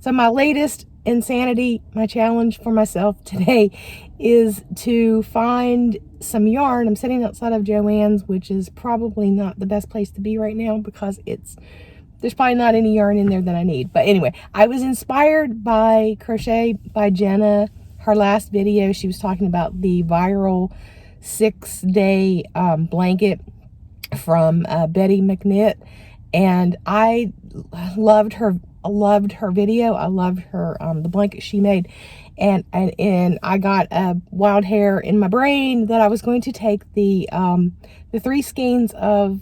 So my latest insanity, my challenge for myself today is to find some yarn. I'm sitting outside of Joann's, which is probably not the best place to be right now because there's probably not any yarn in there that I need. But anyway, I was inspired by Crochet by Jenna. Her last video, she was talking about the viral 6-day blanket from Betty McKnit, and I loved her video. I loved her the blanket she made, and I got a wild hair in my brain that I was going to take the 3 skeins of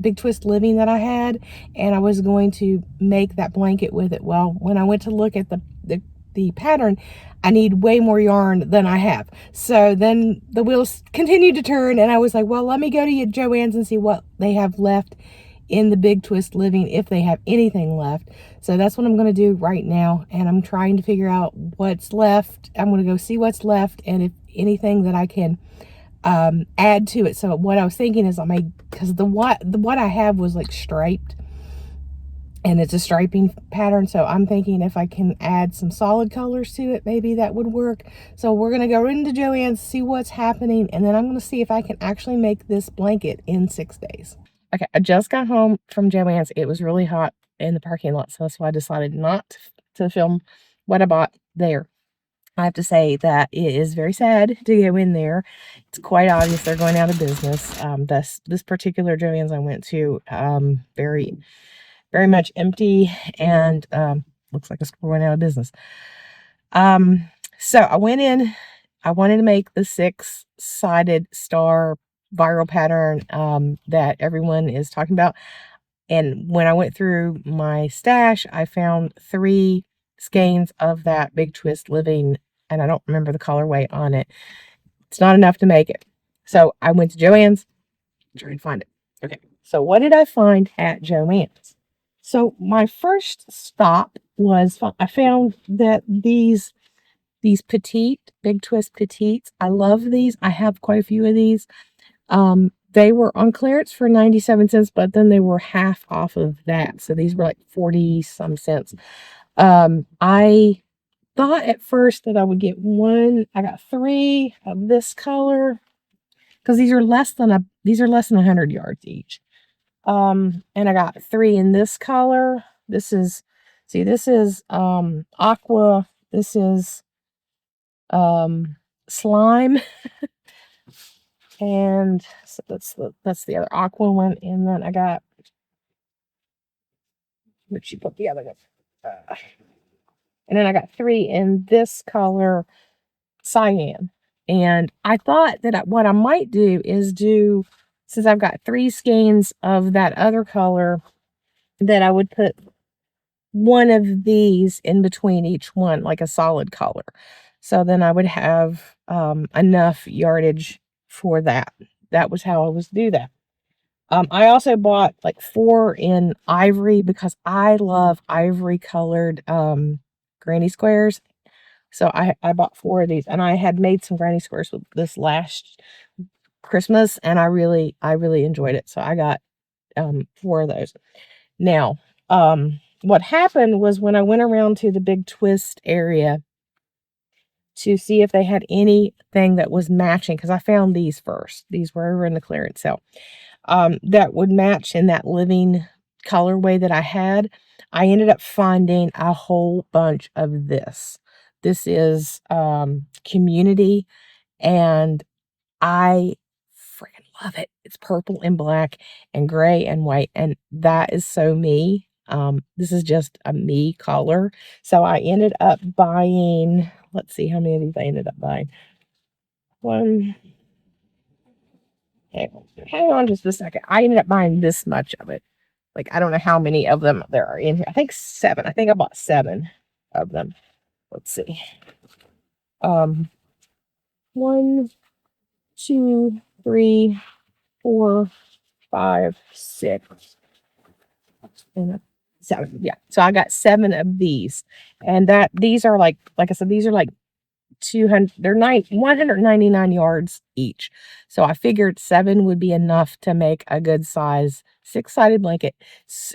Big Twist Living that I had, and I was going to make that blanket with it. Well, when I went to look at the pattern, I need way more yarn than I have. So then the wheels continued to turn, and I was like, well, let me go to Joann's and see what they have left in the Big Twist Living, if they have anything left. So that's what I'm going to do right now, and I'm trying to figure out what's left. I'm going to go see what's left and if anything that I can add to it. So what I was thinking is, because the what I have was like striped, and it's a striping pattern, so I'm thinking if I can add some solid colors to it, maybe that would work. So we're going to go into Joann's, see what's happening, and then I'm going to see if I can actually make this blanket in 6 days. Okay, I just got home from Joann's. It was really hot in the parking lot, so that's why I decided not to film what I bought there. I have to say that it is very sad to go in there. It's quite obvious they're going out of business. This particular Joann's I went to, very much empty, and looks like it's going out of business. So I went in. I wanted to make the 6-sided star viral pattern that everyone is talking about. And when I went through my stash, I found 3 skeins of that Big Twist Living, and I don't remember the colorway on it. It's not enough to make it. So I went to Joann's, trying to find it. Okay, so what did I find at Joann's? So my first stop was, I found that these petite, Big Twist Petites, I love these. I have quite a few of these. They were on clearance for 97 cents, but then they were half off of that. So these were like 40 some cents. I thought at first that I would get one. I got 3 of this color because these are less than 100 yards each. And I got 3 in this color. This is aqua. This is slime. And so that's the other aqua one. And then I got, which you put the other one. And then I got 3 in this color, cyan. And I thought that what I might do is since I've got 3 skeins of that other color, that I would put one of these in between each one, like a solid color. So then I would have enough yardage for that. That was how I was to do that. I also bought like 4 in ivory because I love ivory colored granny squares. So I bought 4 of these, and I had made some granny squares with this last Christmas, and I really enjoyed it. So I got 4 of those. Now, what happened was when I went around to the Big Twist area to see if they had anything that was matching, because I found these first. These were over in the clearance sale. That would match in that living colorway that I had. I ended up finding a whole bunch of this. This is Community, and I freaking love it. It's purple and black and gray and white, and that is so me. This is just a me color. So I ended up buying, let's see how many of these I ended up buying. One, hang on just a second. I ended up buying this much of it. Like, I don't know how many of them there are in here. I think 7. I think I bought 7 of them. Let's see. 1, 2, 3, 4, 5, 6, and 7. Yeah. So I got 7 of these. And these are like I said, these are like 200, they're 199 yards each. So I figured 7 would be enough to make a good size six-sided blanket,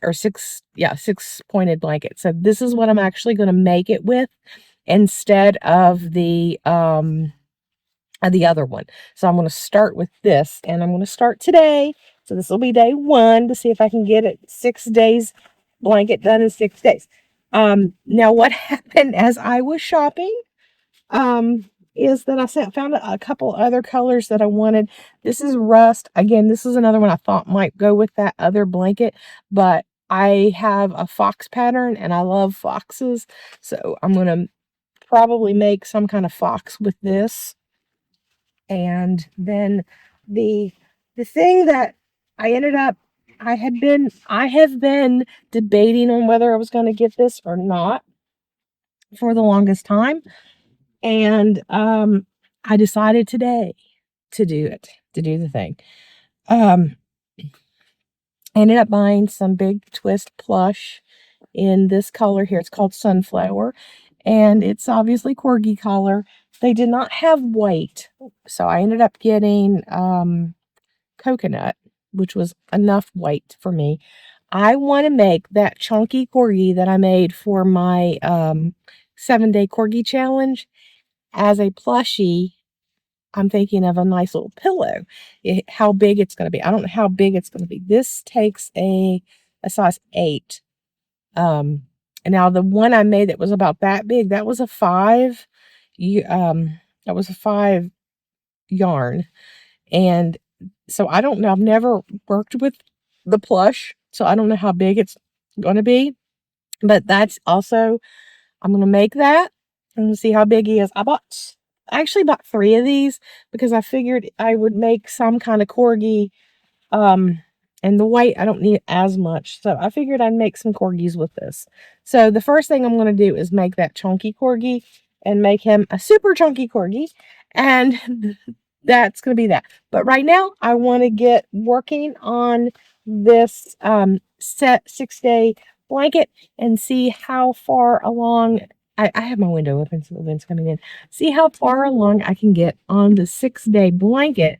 or six-pointed blanket. So this is what I'm actually going to make it with instead of the other one. So I'm going to start with this, and I'm going to start today. So this will be day 1 to see if I can get it 6 days blanket done in 6 days. Now what happened as I was shopping is that I found a couple other colors that I wanted. This is rust. Again, this is another one I thought might go with that other blanket, but I have a fox pattern and I love foxes. So I'm going to probably make some kind of fox with this. And then the thing that I ended up I have been debating on whether I was going to get this or not for the longest time. And I decided today to do the thing. I ended up buying some big twist plush in this color here. It's called Sunflower, and it's obviously corgi color. They did not have white, so I ended up getting coconut, which was enough white for me. I want to make that chunky corgi that I made for my 7-day corgi challenge as a plushie. I'm thinking of a nice little pillow. How big it's going to be. I don't know how big it's going to be. This takes a size 8. And now the one I made that was about that big, that was a 5. That was a 5 yarn. And so I don't know. I've never worked with the plush, so I don't know how big it's going to be. But that's also, I'm going to make that and see how big he is. I actually bought 3 of these because I figured I would make some kind of corgi. And the white, I don't need as much. So I figured I'd make some corgis with this. So the first thing I'm going to do is make that chunky corgi and make him a super chunky corgi. And that's going to be that. But right now, I want to get working on this set 6-day blanket and see how far along. I have my window open so the wind's coming in. See how far along I can get on the 6-day blanket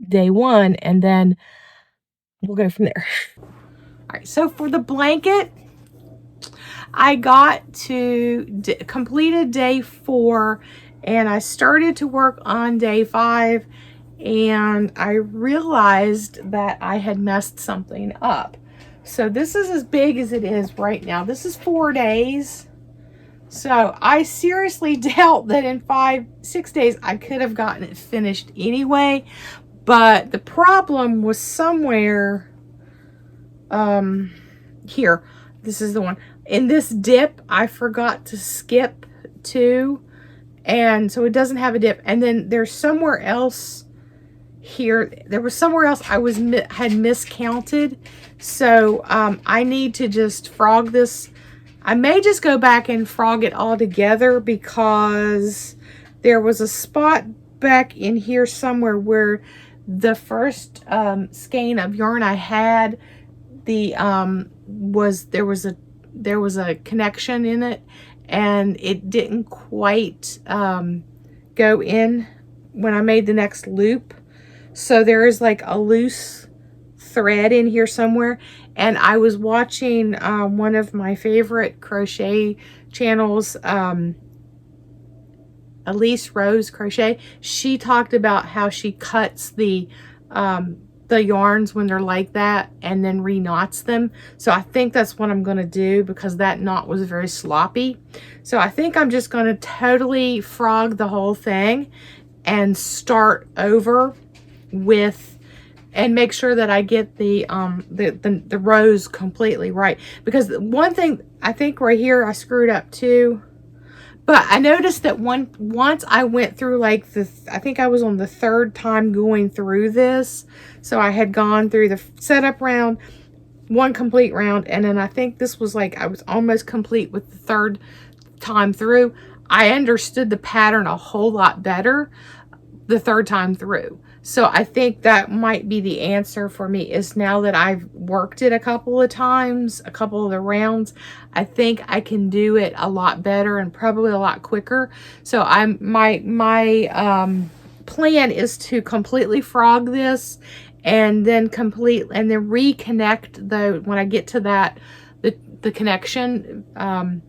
day 1, and then we'll go from there. All right, so for the blanket, I got to completed day 4, and I started to work on day 5, and I realized that I had messed something up. So this is as big as it is right now. This is 4 days. So I seriously doubt that in 6 days I could have gotten it finished anyway. But the problem was somewhere here. This is the one. In this dip, I forgot to skip 2. And so it doesn't have a dip. And then there's somewhere else here. There was somewhere else I had miscounted. So I need to just frog this. I may just go back and frog it all together because there was a spot back in here somewhere where the first skein of yarn I had, there was a connection in it, and it didn't quite go in when I made the next loop. So there is like a loose thread in here somewhere. And I was watching one of my favorite crochet channels, Elise Rose Crochet. She talked about how she cuts the yarns when they're like that and then re-knots them. So I think that's what I'm going to do because that knot was very sloppy. So I think I'm just going to totally frog the whole thing and start over with, and make sure that I get the rows completely right. Because one thing, I think right here I screwed up too. But I noticed that once I went through like I think I was on the 3rd time going through this. So I had gone through the setup round, 1 complete round, and then I think this was like I was almost complete with the 3rd time through. I understood the pattern a whole lot better the 3rd time through. So I think that might be the answer for me, is now that I've worked it a couple of times, a couple of the rounds, I think I can do it a lot better and probably a lot quicker. So my plan is to completely frog this and then reconnect when I get to that, the connection, to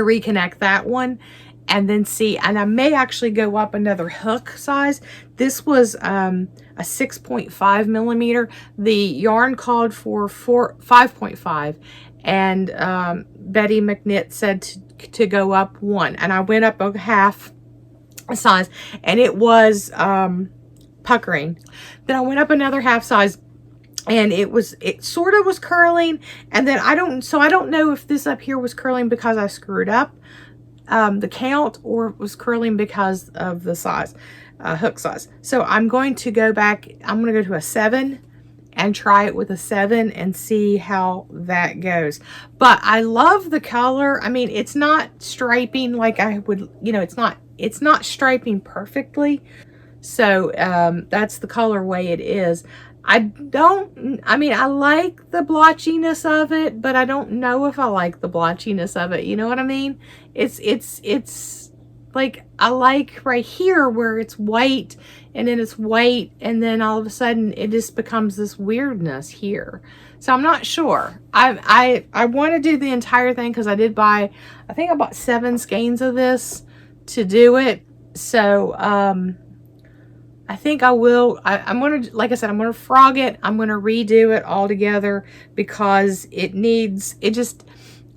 reconnect that one, and then see, and I may actually go up another hook size. This was a 6.5 millimeter. The yarn called for 5.5, and Betty McKnit said to go up one, and I went up a half size, and it was puckering. Then I went up another half size, and it sort of was curling, and then I don't know if this up here was curling because I screwed up the count, or it was curling because of the size, hook size. So I'm going to go back, I'm going to go to a 7 and try it with a 7 and see how that goes. But I love the color. I mean, it's not striping like I would, it's not striping perfectly. So that's the colorway it is. I like the blotchiness of it, but I don't know if I like the blotchiness of it. You know what I mean? It's like, I like right here where it's white, and then it's white, and then all of a sudden it just becomes this weirdness here. So I'm not sure. I want to do the entire thing, because I did buy, I think I bought 7 skeins of this to do it. So I think I will. I'm going to, like I said, I'm going to frog it. I'm going to redo it all together, because it needs,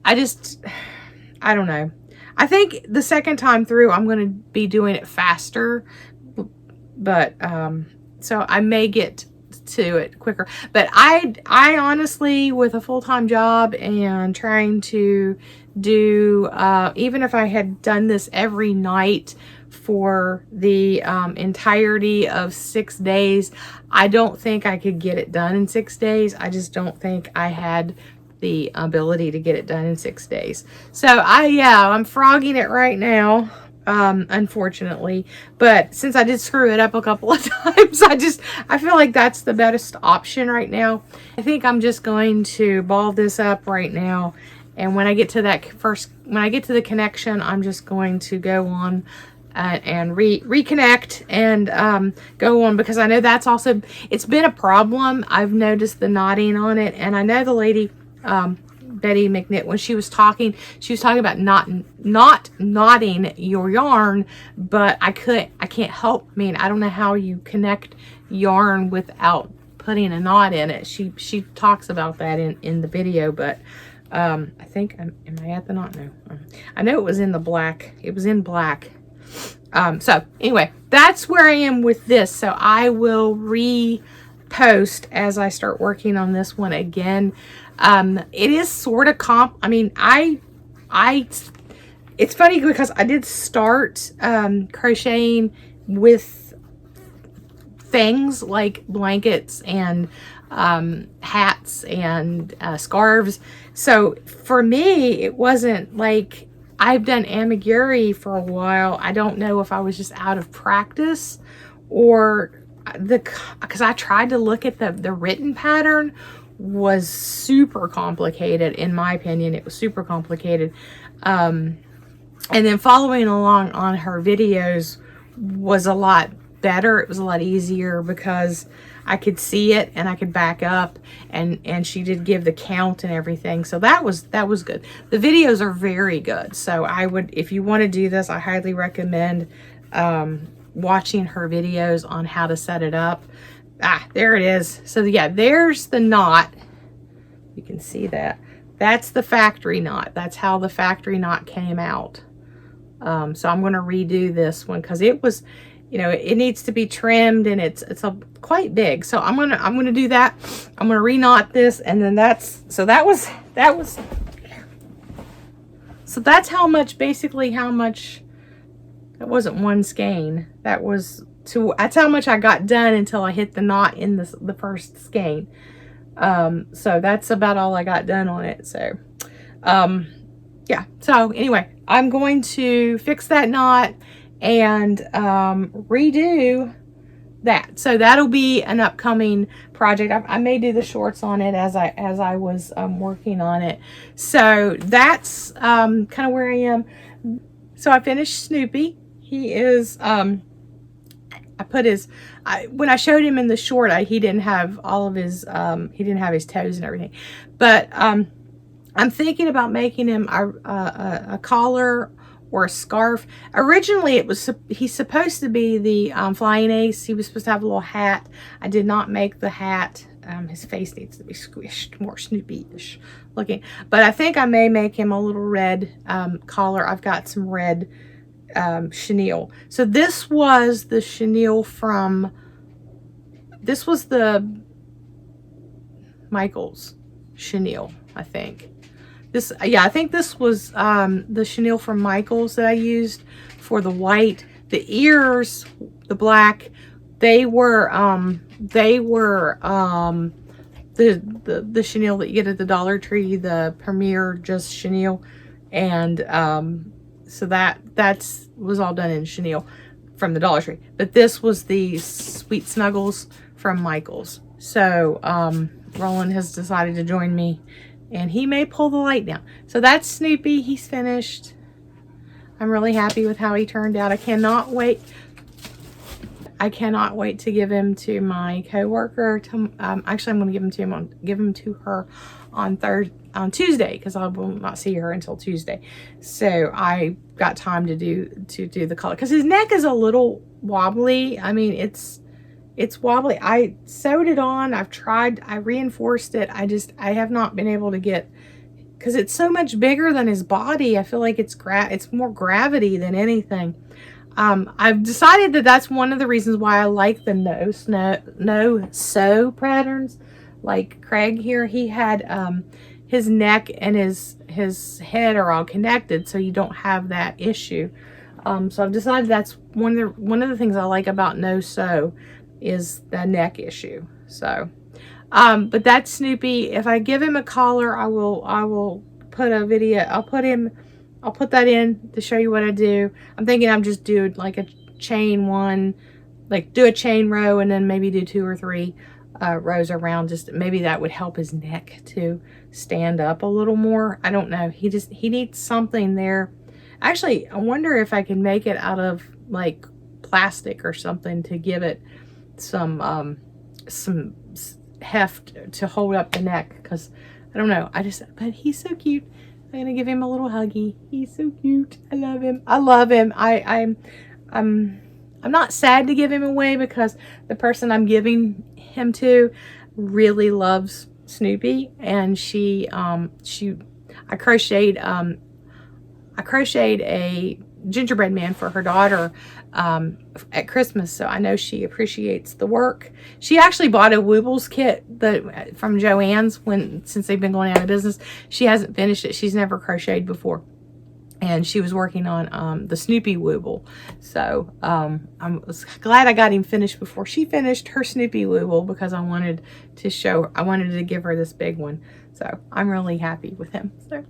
I don't know. I think the second time through, I'm going to be doing it faster, but, so I may get to it quicker. But I honestly, with a full-time job and trying to do, even if I had done this every night for the entirety of 6 days, I don't think I could get it done in 6 days. I just don't think I had the ability to get it done in 6 days. So I'm frogging it right now, unfortunately. But since I did screw it up a couple of times, I feel like that's the best option right now. I think I'm just going to ball this up right now, and when I get to when I get to the connection, I'm just going to go on and reconnect and go on, because I know that's also, it's been a problem. I've noticed the knotting on it, and I know the lady, Betty McKnit, when she was talking about not knotting your yarn, but I can't help, I don't know how you connect yarn without putting a knot in it. She talks about that in the video, but I think, am I at the knot? No. I know it was in the black. It was in black. So anyway, that's where I am with this. So I will repost as I start working on this one again. It is sort of it's funny because I did start crocheting with things like blankets and hats and scarves. So for me, it wasn't like, I've done amigurumi for a while. I don't know if I was just out of practice, or because I tried to look at the written pattern was super complicated. In my opinion, it was super complicated. And then following along on her videos was a lot better. It was a lot easier because I could see it and I could back up, and she did give the count and everything. So that was good. The videos are very good. So I would, if you want to do this, I highly recommend watching her videos on how to set it up. There it is. So yeah, there's the knot. You can see that. That's the factory knot. That's how the factory knot came out. So I'm going to redo this one because it was, it needs to be trimmed, and it's quite big. So I'm gonna do that. I'm gonna re-knot this, and then that's how much, basically how much. That wasn't one skein. That's how much I got done until I hit the knot in the first skein. So that's about all I got done on it. So yeah. So anyway, I'm going to fix that knot and redo that. So that'll be an upcoming project. I may do the shorts on it as I was working on it. So that's kind of where I am. So I finished Snoopy. He is put his, when I showed him in the short, he didn't have all of his, he didn't have his toes and everything. But I'm thinking about making him a collar or a scarf. Originally, he's supposed to be the flying ace. He was supposed to have a little hat. I did not make the hat. His face needs to be squished, more Snoopy-ish looking. But I think I may make him a little red collar. I've got some red chenille. So this was the chenille from, this was the Michaels chenille, I think. This, yeah, I think this was the chenille from Michaels that I used for the white. The ears, the black, they were the chenille that you get at the Dollar Tree, the Premier just chenille. And so that was all done in chenille from the Dollar Tree. But this was the Sweet Snuggles from Michaels. So Roland has decided to join me, and he may pull the light down. So that's Snoopy. He's finished. I'm really happy with how he turned out. I cannot wait. I cannot wait to give him to my coworker. Actually, I'm going to give him to her on Tuesday, because I will not see her until Tuesday. So I got time to do the color, because his neck is a little wobbly. I mean, it's wobbly. I sewed it on. I've tried. I reinforced it. I have not been able to get, because it's so much bigger than his body. I feel like it's more gravity than anything. I've decided that that's one of the reasons why I like the no sew patterns. Like Craig here, he had his neck and his head are all connected, so you don't have that issue. So I've decided that's one of the things I like about no sew is the neck issue. So but that's Snoopy. If I give him a collar, I will put a video. I'll put that in to show you what I do. I'm thinking I'm just doing like a chain one, like do a chain row and then maybe do 2 or 3 rows around. Just maybe that would help his neck to stand up a little more. I don't know. He needs something there. Actually, I wonder if I can make it out of like plastic or something to give it some heft to hold up the neck, because I don't know. But he's so cute. I'm gonna give him a little huggy. He's so cute. I love him. I love him. I'm not sad to give him away, because the person I'm giving him to really loves Snoopy, and I crocheted a gingerbread man for her daughter at Christmas, so I know she appreciates the work. She actually bought a Woobles kit from Joann's since they've been going out of business. She hasn't finished it. She's never crocheted before, and she was working on the Snoopy Wooble. So I was glad I got him finished before she finished her Snoopy Wooble, because I wanted to give her this big one. So I'm really happy with him. So